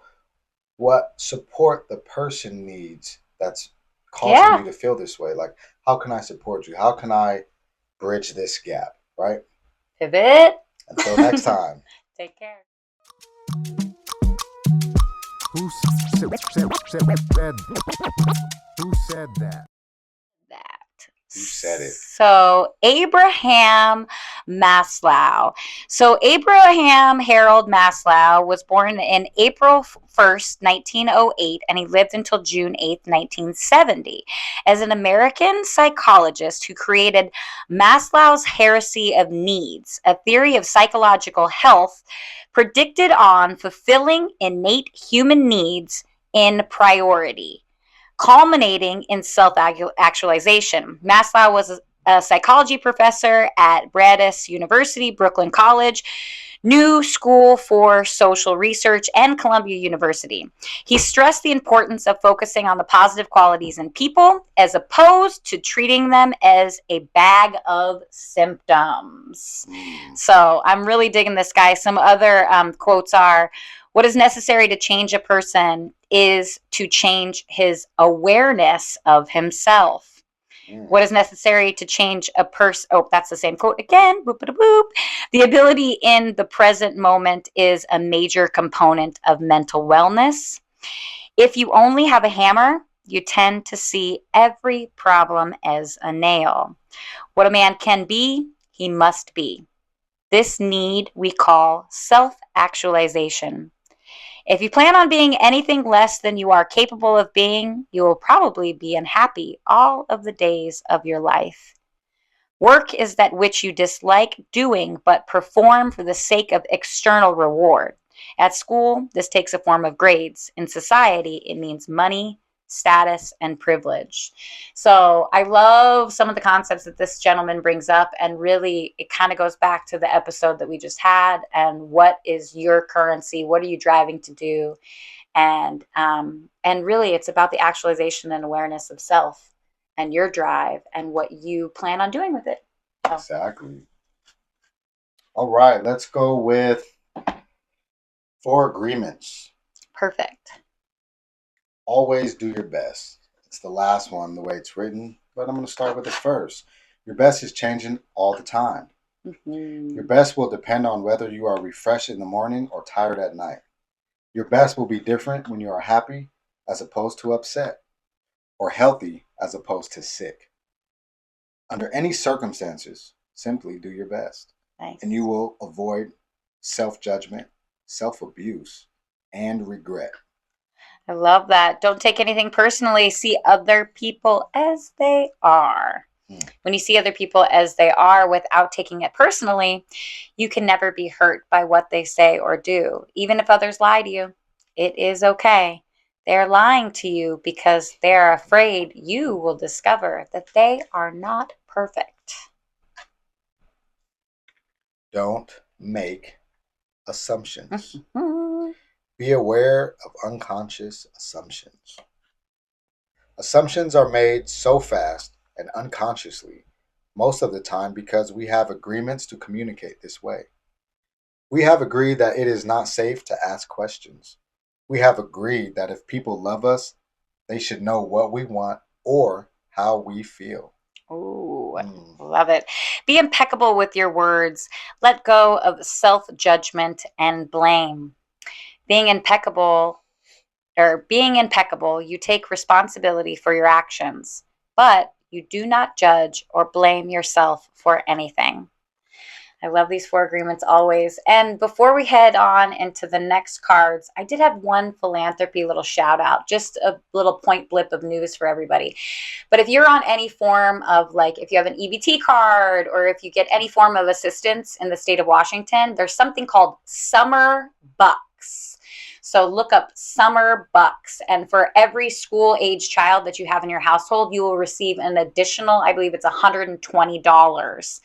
what support the person needs that's causing Yeah. you to feel this way. Like, how can I support you? How can I bridge this gap? Right? Pivot. Until next time. Take care. Who said who said that? That. Who said it? So, Abraham Maslow. So, Abraham Harold Maslow was born in April 1st, 1908, and he lived until June 8th, 1970. As an American psychologist who created Maslow's hierarchy of needs, a theory of psychological health predicted on fulfilling innate human needs in priority, culminating in self actualization. Maslow was a psychology professor at Brandeis University, Brooklyn College, New School for Social Research, and Columbia University. He stressed the importance of focusing on the positive qualities in people as opposed to treating them as a bag of symptoms. So I'm really digging this guy. Some other quotes are, what is necessary to change a person is to change his awareness of himself. What is necessary to change a person? Oh, that's the same quote again. Boop, boop, boop. The ability in the present moment is a major component of mental wellness. If you only have a hammer, you tend to see every problem as a nail. What a man can be, he must be. This need we call self-actualization. If you plan on being anything less than you are capable of being, you will probably be unhappy all of the days of your life. Work is that which you dislike doing but perform for the sake of external reward. At school, this takes a form of grades. In society, it means money, status, and privilege. So I love some of the concepts that this gentleman brings up, and really it kind of goes back to the episode that we just had. And what is your currency? What are you driving to do? And really, it's about the actualization and awareness of self and your drive and what you plan on doing with it. So. Exactly. All right, let's go with 4 agreements. Perfect. Always do your best. It's the last one, the way it's written, but I'm going to start with it first. Your best is changing all the time. Your best will depend on whether you are refreshed in the morning or tired at night. Your best will be different when you are happy as opposed to upset, or healthy as opposed to sick. Under any circumstances, simply do your best. Nice. And you will avoid self-judgment, self-abuse, and regret. I love that. Don't take anything personally. See other people as they are. When you see other people as they are without taking it personally, you can never be hurt by what they say or do. Even if others lie to you, it is okay. They're lying to you because they're afraid you will discover that they are not perfect. Don't make assumptions. Be aware of unconscious assumptions. Assumptions are made so fast and unconsciously, most of the time because we have agreements to communicate this way. We have agreed that it is not safe to ask questions. We have agreed that if people love us, they should know what we want or how we feel. Ooh, love it. Be impeccable with your words. Let go of self-judgment and blame. Being impeccable, you take responsibility for your actions, but you do not judge or blame yourself for anything. I love these 4 agreements always. And before we head on into the next cards, I did have one philanthropy little shout out, just a little point blip of news for everybody. But if you're on any form of, like, if you have an EBT card or if you get any form of assistance in the state of Washington, there's something called Summer Bucks. So look up Summer Bucks, and for every school-age child that you have in your household, you will receive an additional, I believe it's $120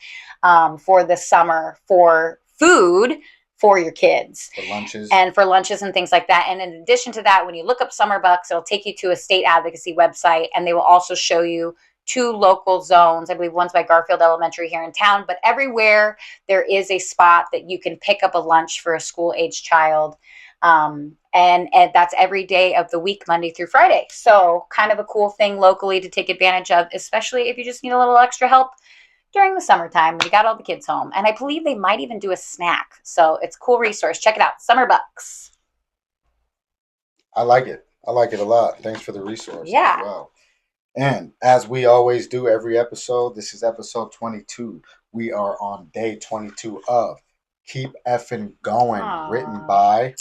for the summer for food for your kids. For lunches. And for lunches and things like that. And in addition to that, when you look up Summer Bucks, it'll take you to a state advocacy website, and they will also show you 2 local zones. I believe one's by Garfield Elementary here in town, but everywhere there is a spot that you can pick up a lunch for a school-age child. And that's every day of the week, Monday through Friday. So kind of a cool thing locally to take advantage of, especially if you just need a little extra help during the summertime when you got all the kids home. And I believe they might even do a snack. So it's a cool resource. Check it out. Summer Bucks. I like it. I like it a lot. Thanks for the resource Yeah. as well. And as we always do every episode, this is episode 22. We are on day 22 of Keep Effing Going, written by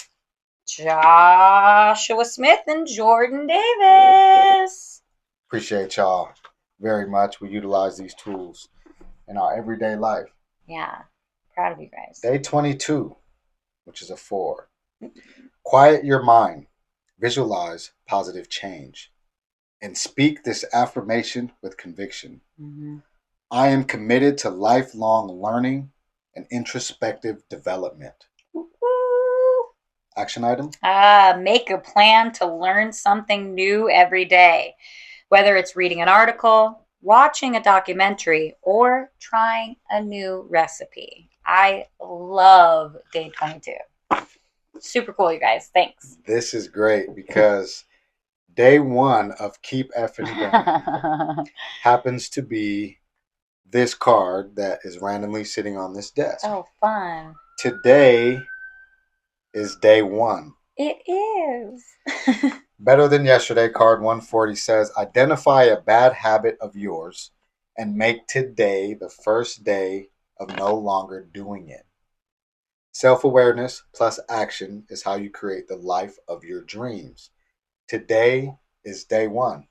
Joshua Smith and Jordan Davis. Appreciate y'all very much. We utilize these tools in our everyday life. Yeah. Proud of you guys. Day 22, which is a 4. Quiet your mind. Visualize positive change. And speak this affirmation with conviction. Mm-hmm. I am committed to lifelong learning and introspective development. Woo-hoo. Action item? Make a plan to learn something new every day, whether it's reading an article, watching a documentary, or trying a new recipe. I love day 22. Super cool, you guys. Thanks. This is great because day 1 of Keep Effing Going happens to be this card that is randomly sitting on this desk. Oh, fun. Today is day 1. It is. Better Than Yesterday, card 140 says, identify a bad habit of yours and make today the first day of no longer doing it. Self-awareness plus action is how you create the life of your dreams. Today is day 1.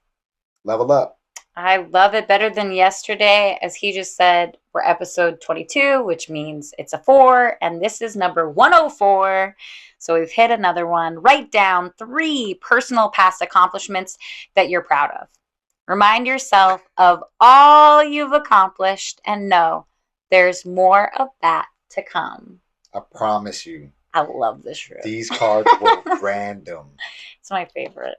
Level up. I love it. Better Than Yesterday, as he just said, we're episode 22, which means it's a 4, and this is number 104. So we've hit another one. Write down 3 personal past accomplishments that you're proud of. Remind yourself of all you've accomplished and know there's more of that to come. I promise you. I love this room. These cards were random. It's my favorite.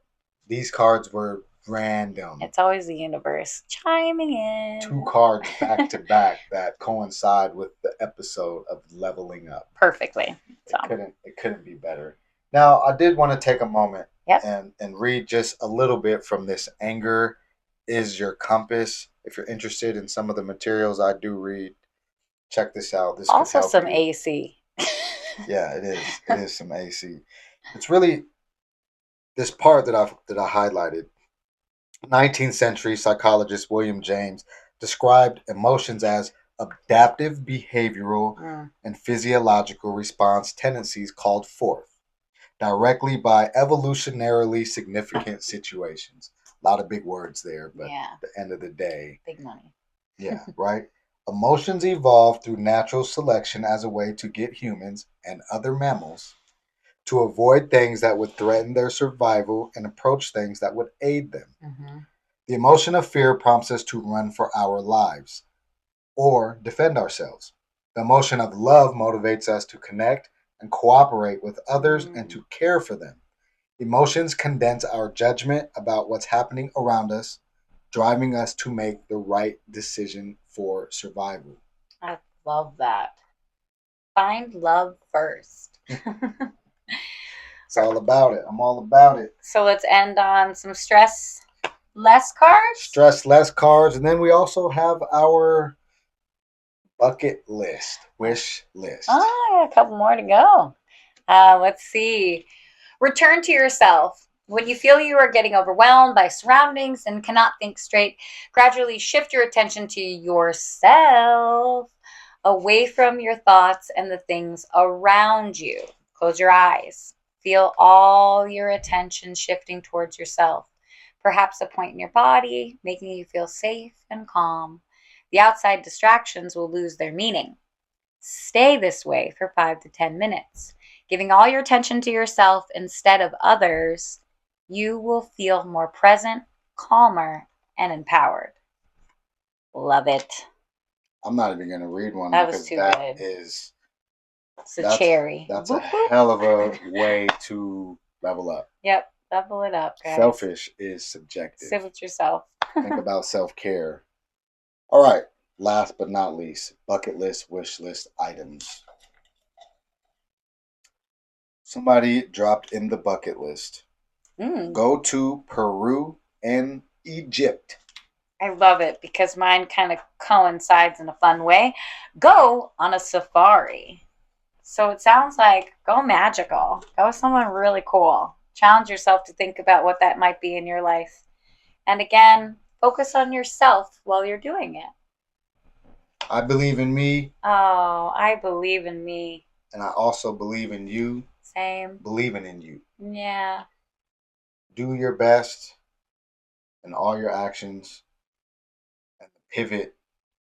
These cards were random. It's always the universe chiming in. 2 cards back to back that coincide with the episode of leveling up. Perfectly. So. It couldn't be better. Now, I did want to take a moment Yep. and read just a little bit from this Anger is Your Compass. If you're interested in some of the materials I do read, check this out. This also could help some you. AC. Yeah, it is. It is some AC. It's really this part that I highlighted. 19th century psychologist William James described emotions as adaptive behavioral and physiological response tendencies called forth directly by evolutionarily significant situations. A lot of big words there, but at the end of the day, big money. Yeah, right? Emotions evolved through natural selection as a way to get humans and other mammals to avoid things that would threaten their survival and approach things that would aid them. Mm-hmm. The emotion of fear prompts us to run for our lives or defend ourselves. The emotion of love motivates us to connect and cooperate with others and to care for them. Emotions condense our judgment about what's happening around us, driving us to make the right decision for survival. I love that. Find love first. It's all about it. I'm all about it. So let's end on some stress less cards. Stress less cards. And then we also have our bucket list, wish list. Oh, I got a couple more to go. Let's see. Return to yourself. When you feel you are getting overwhelmed by surroundings and cannot think straight, gradually shift your attention to yourself, away from your thoughts and the things around you. Close your eyes. Feel all your attention shifting towards yourself. Perhaps a point in your body, making you feel safe and calm. The outside distractions will lose their meaning. Stay this way for 5 to 10 minutes. Giving all your attention to yourself instead of others, you will feel more present, calmer, and empowered. Love it. I'm not even going to read one. That was too that good. Is, it's a cherry. That's a hell of a way to level up. Yep, level it up, guys. Selfish is subjective. Sit with yourself. Think about self-care. All right, last but not least, bucket list, wish list items. Somebody dropped in the bucket list. Mm, Go to Peru and Egypt. I love it because mine kind of coincides in a fun way. Go on a safari. So it sounds like go magical. Go someone really cool. Challenge yourself to think about what that might be in your life. And again, focus on yourself while you're doing it. I believe in me, Oh, I believe in me. and I also believe in you Same. believing in you. Yeah. Do your best in all your actions, and the pivot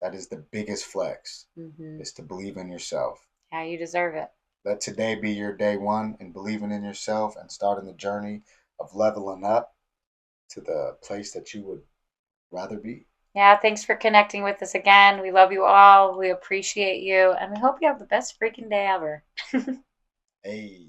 that is the biggest flex Mm-hmm. is to believe in yourself. Yeah, you deserve it. Let today be your day one in believing in yourself and starting the journey of leveling up to the place that you would rather be. Yeah, thanks for connecting with us again. We love you all. We appreciate you. And we hope you have the best freaking day ever. Hey.